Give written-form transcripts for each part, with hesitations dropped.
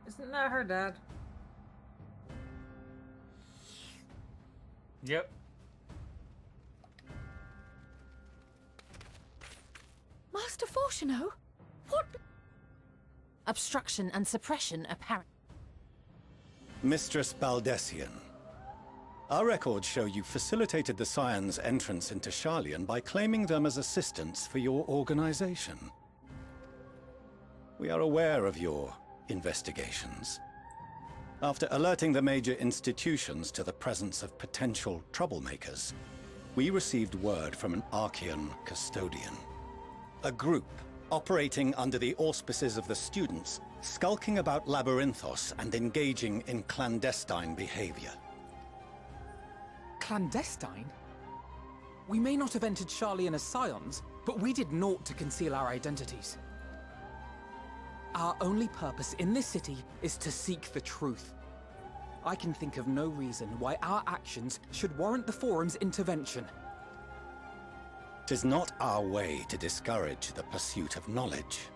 Isn't that her dad? Yep. Master Fortuno? What? Obstruction and suppression apparent. Mistress Baldessian. Our records show you facilitated the Scions' entrance into Sharlayan by claiming them as assistants for your organization. We are aware of your investigations. After alerting the major institutions to the presence of potential troublemakers, we received word from an Archean custodian. A group operating under the auspices of the students, skulking about Labyrinthos and engaging in clandestine behavior. Clandestine? We may not have entered Sharlayan as Scions, but we did naught to conceal our identities. Our only purpose in this city is to seek the truth. I can think of no reason why our actions should warrant the Forum's intervention. 'Tis not our way to discourage the pursuit of knowledge,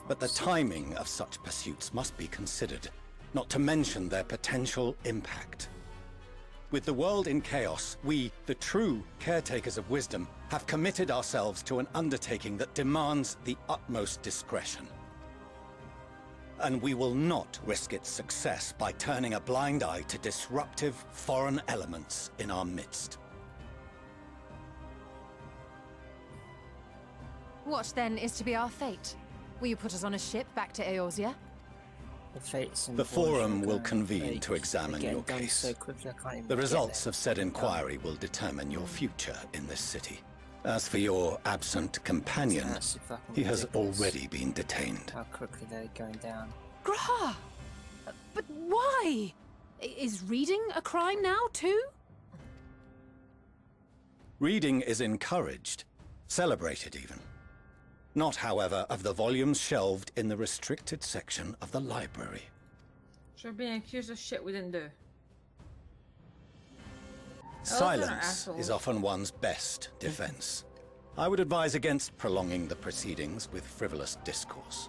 but the timing of such pursuits must be considered, not to mention their potential impact. With the world in chaos, we, the true caretakers of wisdom, have committed ourselves to an undertaking that demands the utmost discretion. And we will not risk its success by turning a blind eye to disruptive foreign elements in our midst. What then is to be our fate? Will you put us on a ship back to Eorzea? The Forum will convene to examine your case. The results of said inquiry will determine your future in this city. As for your absent companion, he has already been detained. How quickly they're going down. Grah! But why? Is reading a crime now, too? Reading is encouraged, celebrated even. Not, however, of the volumes shelved in the restricted section of the library. So we're being accused of shit we didn't do. Silence is often one's best defense. I would advise against prolonging the proceedings with frivolous discourse.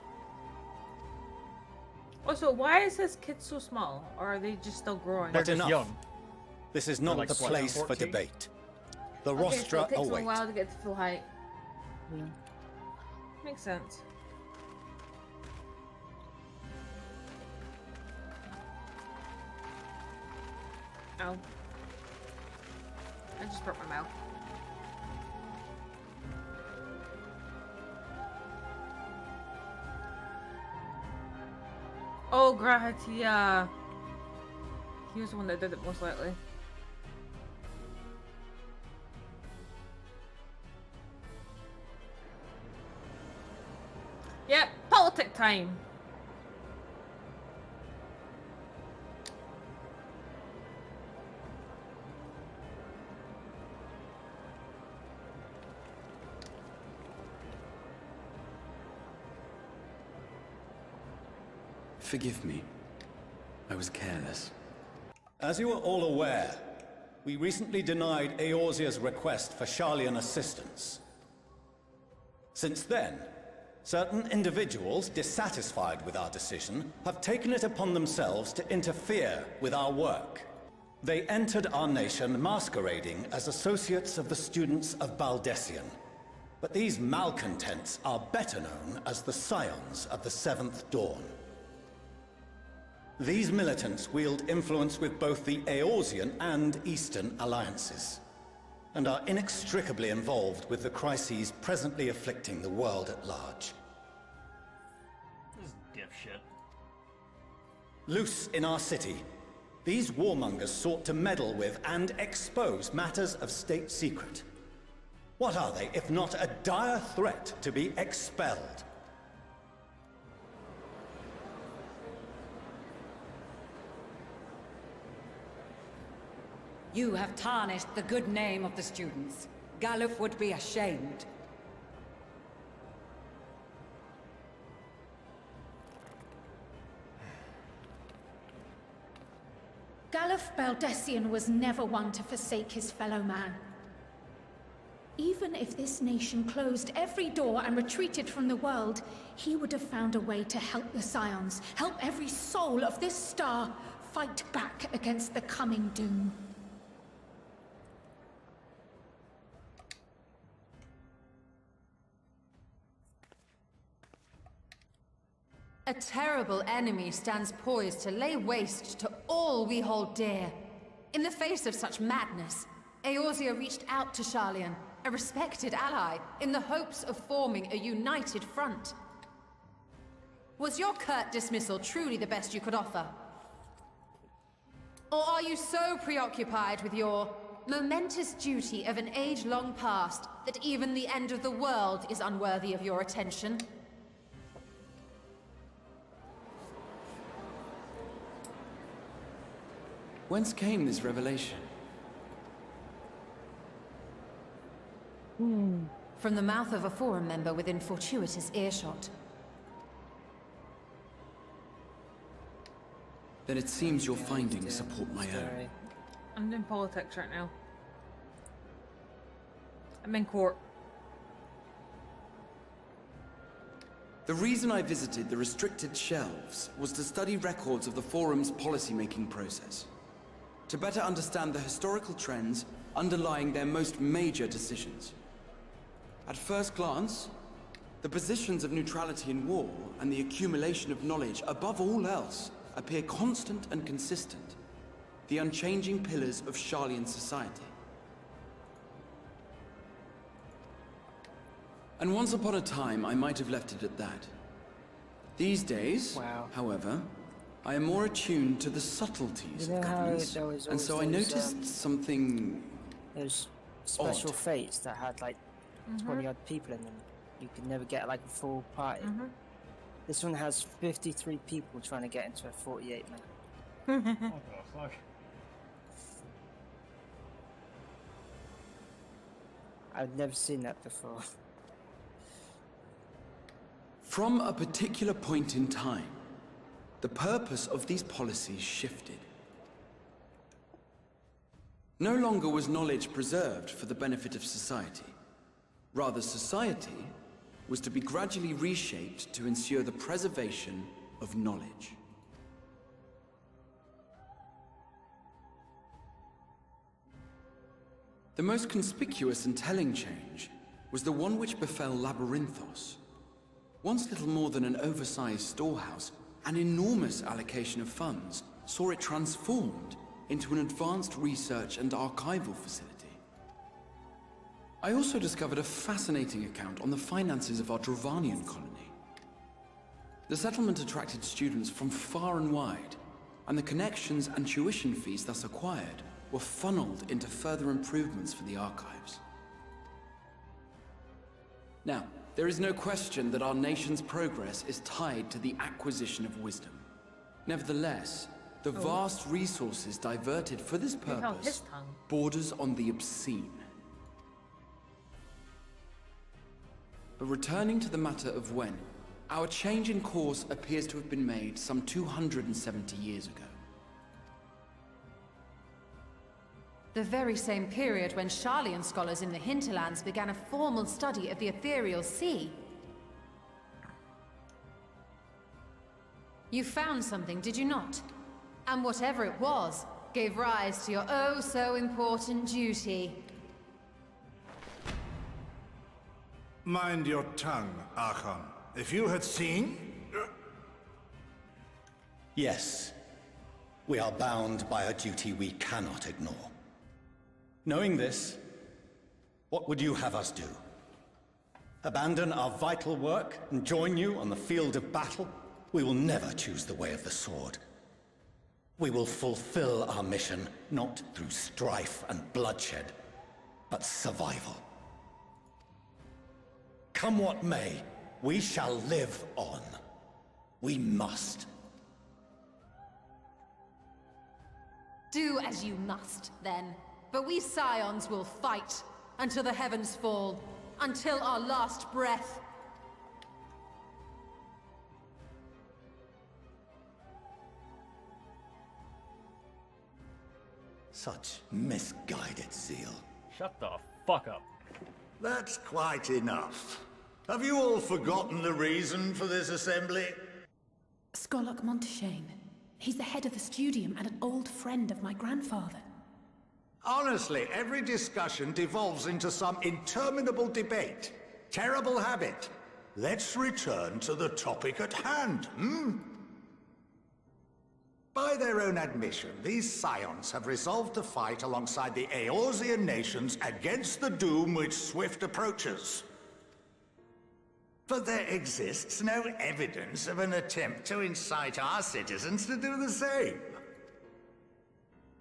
Also, why is his kid so small? Or are they just still growing? They're But just enough. young. This is not like the what, place for 14? debate. The Okay, so rostra it takes them a await. while to get to full height. Makes sense. Ow. I just broke my mouth. Oh, Grahatia. He was the one that did it most likely. Yep, politic time. Forgive me. I was careless. As you are all aware, we recently denied Eorzea's request for Sharlayan assistance. Since then, certain individuals dissatisfied with our decision have taken it upon themselves to interfere with our work. They entered our nation masquerading as associates of the students of Baldessian. But these malcontents are better known as the Scions of the Seventh Dawn. These militants wield influence with both the Eorzean and Eastern alliances, and are inextricably involved with the crises presently afflicting the world at large. This is dipshit. Loose in our city, these warmongers sought to meddle with and expose matters of state secret. What are they, if not a dire threat to be expelled? You have tarnished the good name of the students. Galuf would be ashamed. Galuf Baldessian was never one to forsake his fellow man. Even if this nation closed every door and retreated from the world, he would have found a way to help the Scions, help every soul of this star fight back against the coming doom. A terrible enemy stands poised to lay waste to all we hold dear. In the face of such madness, Eorzea reached out to Sharlayan, a respected ally, in the hopes of forming a united front. Was your curt dismissal truly the best you could offer? Or are you so preoccupied with your momentous duty of an age long past that even the end of the world is unworthy of your attention? Whence came this revelation? From the mouth of a forum member within fortuitous earshot. Then it seems your findings support my own. I'm in politics right now. I'm in court. The reason I visited the restricted shelves was to study records of the forum's policy-making process, to better understand the historical trends underlying their most major decisions. At first glance, the positions of neutrality in war and the accumulation of knowledge above all else appear constant and consistent, the unchanging pillars of Sharlayan society. And once upon a time, I might have left it at that. These days, however, I am more attuned to the subtleties of governance, and so I noticed something those special odd. fates that had like 20 odd people in them. You could never get like a full party. This one has 53 people trying to get into a 48 man. What the fuck? I've never seen that before. From a particular point in time, the purpose of these policies shifted. No longer was knowledge preserved for the benefit of society. Rather, society was to be gradually reshaped to ensure the preservation of knowledge. The most conspicuous and telling change was the one which befell Labyrinthos. Once little more than an oversized storehouse, an enormous allocation of funds saw it transformed into an advanced research and archival facility. I also discovered a fascinating account on the finances of our Dravanian colony. The settlement attracted students from far and wide, and the connections and tuition fees thus acquired were funneled into further improvements for the archives. Now, there is no question that our nation's progress is tied to the acquisition of wisdom. Nevertheless, the vast resources diverted for this purpose borders on the obscene. But returning to the matter of when, our change in course appears to have been made some 270 years ago. The very same period when Sharlayan scholars in the hinterlands began a formal study of the ethereal sea. You found something, did you not? And whatever it was, gave rise to your oh-so-important duty. Mind your tongue, Archon. If you had seen... Yes. We are bound by a duty we cannot ignore. Knowing this, what would you have us do? Abandon our vital work and join you on the field of battle? We will never choose the way of the sword. We will fulfill our mission, not through strife and bloodshed, but survival. Come what may, we shall live on. We must. Do as you must, then. But we Scions will fight until the heavens fall, until our last breath. Such misguided zeal. Shut the fuck up. That's quite enough. Have you all forgotten the reason for this assembly? Skolok Monteshane. He's the head of the studium and an old friend of my grandfather. Honestly, every discussion devolves into some interminable debate. Terrible habit. Let's return to the topic at hand, By their own admission, these scions have resolved to fight alongside the Eorzean nations against the doom which swift approaches. But there exists no evidence of an attempt to incite our citizens to do the same.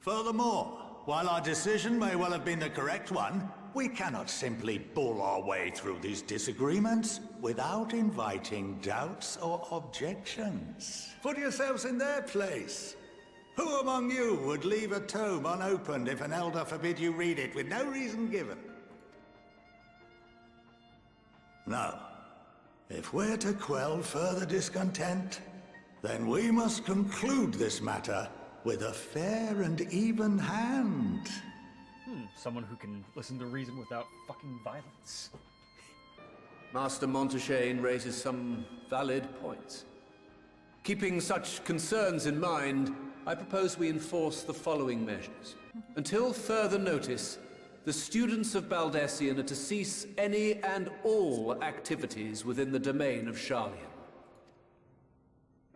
Furthermore, while our decision may well have been the correct one, we cannot simply bull our way through these disagreements without inviting doubts or objections. Put yourselves in their place. Who among you would leave a tome unopened if an elder forbid you read it with no reason given? No. If we're to quell further discontent, then we must conclude this matter with a fair and even hand. Someone who can listen to reason without fucking violence. Master Monteshane raises some valid points. Keeping such concerns in mind, I propose we enforce the following measures. Until further notice, the students of Baldessian are to cease any and all activities within the domain of Sharlayan.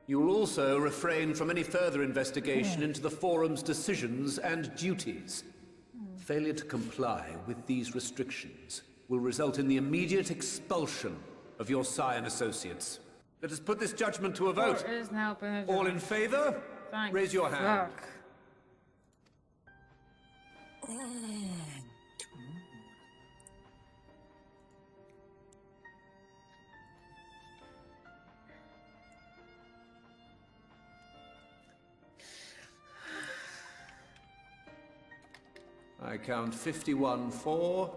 You will also refrain from any further investigation into the Forum's decisions and duties. Failure to comply with these restrictions will result in the immediate expulsion of your Scion associates. Let us put this judgment to a vote. All in favor? Thanks. Raise your hand. Fuck. I count 51 for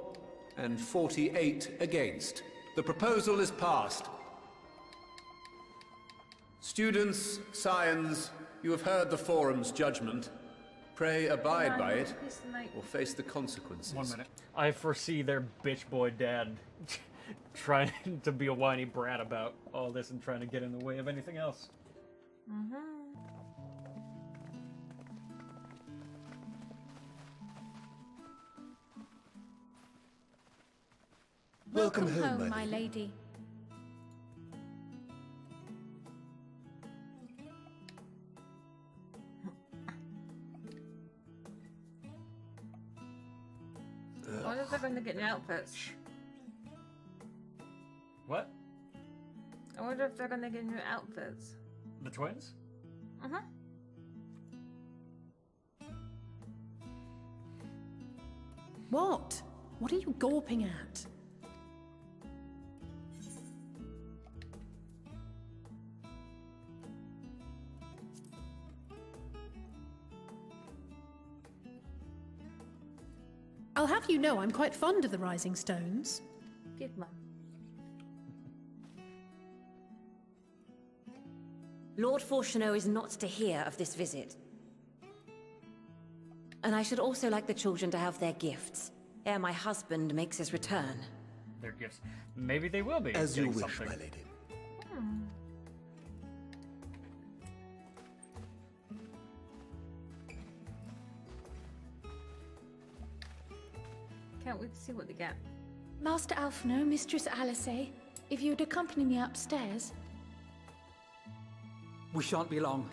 and 48 against. The proposal is passed. Students, Scions, you have heard the Forum's judgment. Pray abide by it, or face the consequences. 1 minute. I foresee their bitch boy dad trying to be a whiny brat about all this and trying to get in the way of anything else. Welcome home, my lady. I wonder if they're going to get new outfits. What? I wonder if they're going to get new outfits. The twins? What? What are you gawping at? I'll have you know I'm quite fond of the Rising Stones. Good man. Lord Fortuneau is not to hear of this visit. And I should also like the children to have their gifts, ere my husband makes his return. Their gifts. Maybe they will be. As you getting wish, something. my lady. Can't wait to see what they get. Master Alphino, Mistress Alice, if you would accompany me upstairs. We shan't be long.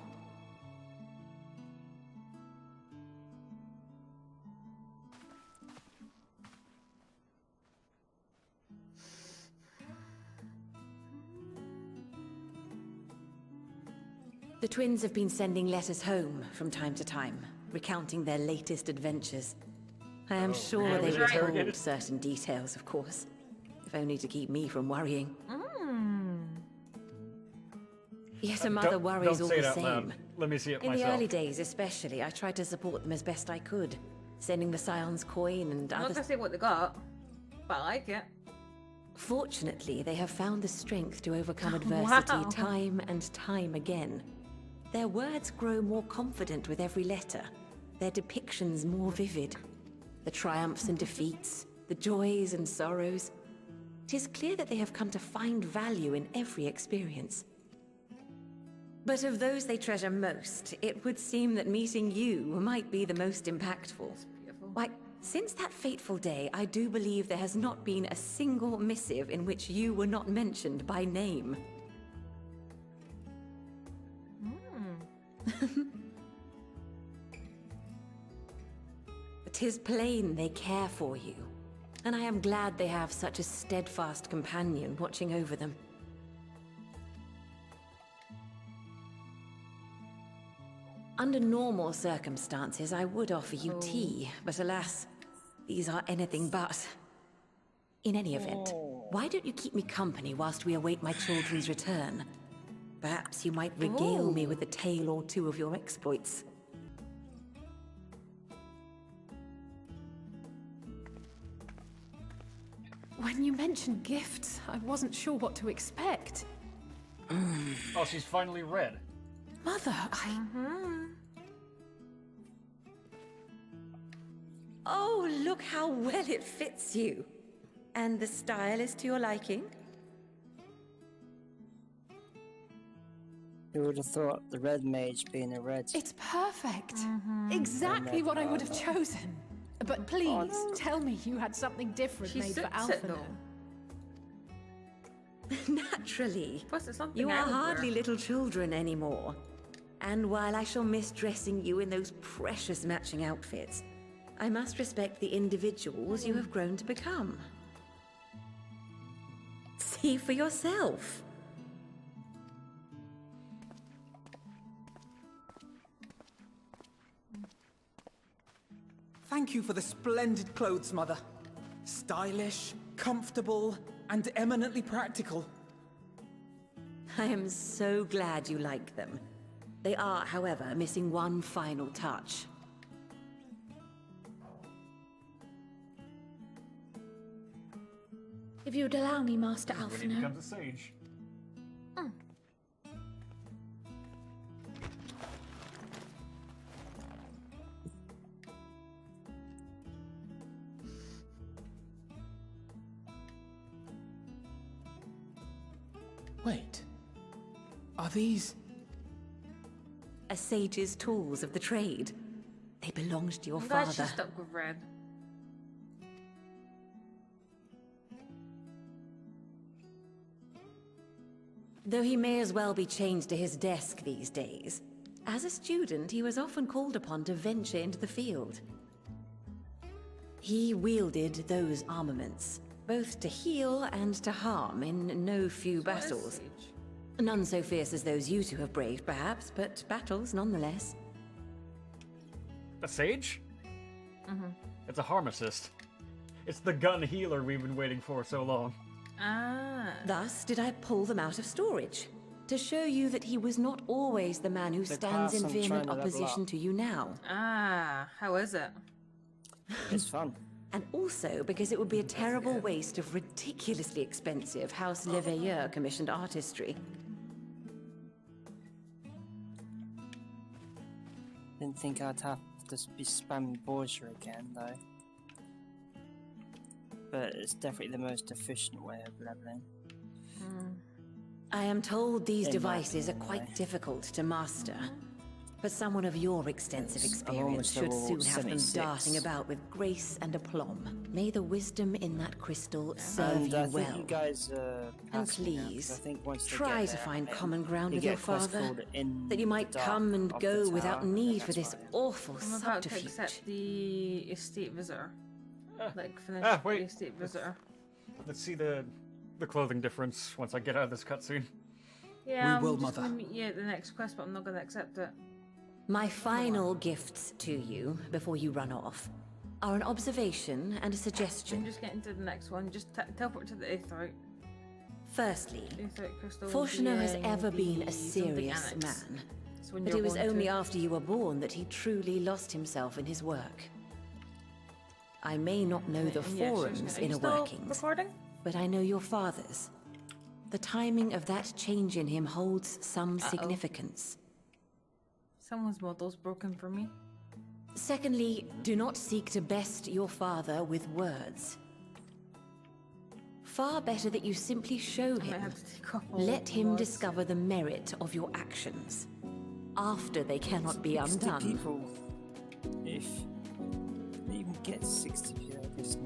The twins have been sending letters home from time to time, recounting their latest adventures. I am sure really? they Was withhold interrogated? certain details, of course, if only to keep me from worrying. Yet a mother worries don't all say it the out same. loud. Let me see it In myself. the early days, especially, I tried to support them as best I could, sending the Scion's coin and I'm not other. going to say what they got, but I like it. Fortunately, they have found the strength to overcome adversity Wow. time and time again. Their words grow more confident with every letter, their depictions more vivid. The triumphs and defeats, the joys and sorrows. 'Tis clear that they have come to find value in every experience. But of those they treasure most, it would seem that meeting you might be the most impactful. Why, since that fateful day, I do believe there has not been a single missive in which you were not mentioned by name. "'Tis plain they care for you, and I am glad they have such a steadfast companion watching over them. Under normal circumstances, I would offer you tea, but alas, these are anything but. In any event, why don't you keep me company whilst we await my children's return? Perhaps you might regale me with a tale or two of your exploits." When you mentioned gifts, I wasn't sure what to expect. Oh, she's finally read. Mother, Oh, look how well it fits you. And the style is to your liking? Who would have thought the red mage being a red? It's perfect. Exactly what I would have chosen. But please, tell me you had something different made for Alpha. Naturally. Plus, it's something You I are would hardly wear. little children anymore. And while I shall miss dressing you in those precious matching outfits, I must respect the individuals you have grown to become. See for yourself. Thank you for the splendid clothes, Mother. Stylish, comfortable, and eminently practical. I am so glad you like them. They are, however, missing one final touch. If you'd allow me, Master When he Alphino. becomes a sage. Wait. Are these... A sage's tools of the trade. They belonged to your I'm glad father. she stuck with red. Though he may as well be chained to his desk these days, as a student he was often called upon to venture into the field. He wielded those armaments, both to heal and to harm in no few battles. None so fierce as those you two have braved, perhaps, but battles nonetheless. A sage? It's a harm assist. It's the gun healer we've been waiting for so long. Thus did I pull them out of storage, to show you that he was not always the man who stands in class I'm vehement trying to level opposition up. to you now. How is it? It's fun. And also because it would be a terrible waste of ridiculously expensive House Leveilleur commissioned artistry. Didn't think I'd have to be spamming Borgia again, though. But it's definitely the most efficient way of leveling. I am told these In my devices are opinion, quite anyway. difficult to master. But someone of your extensive I'm experience almost should level soon have them 76. darting about with grace and aplomb. May the wisdom in that crystal serve And you I think well. you guys And passed me now, 'cause please, I think once they try get to there, find then common ground you with your get a quest father, called In that you might Dark come and of go the without Tower, need and for that's this where I am. awful I'm about to subterfuge. accept the estate visitor. Like, finish wait. the estate visitor. Let's see the clothing difference once I get out of this cutscene. Yeah, We will, I'm just Mother. gonna meet you at the next quest, but I'm not gonna accept it. My final gifts to you, before you run off, are an observation and a I'm suggestion. just getting to the next one. Just teleport to the Aetherite. Firstly, Aetherite crystal. Fortuner has being ever been a the something serious annex. man. It's when But you're it was born only to- after you were born that he truly lost himself in his work. I may not know the And yeah, forum's seriously, are you inner still workings, recording? but I know your father's. The timing of that change in him holds some significance. Someone's model's broken for me. Secondly, do not seek to best your father with words. far better that you simply show him. Let him discover the merit of your actions. After they cannot be 60 undone. people. If they even get 60 people, I guess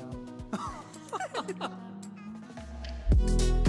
now.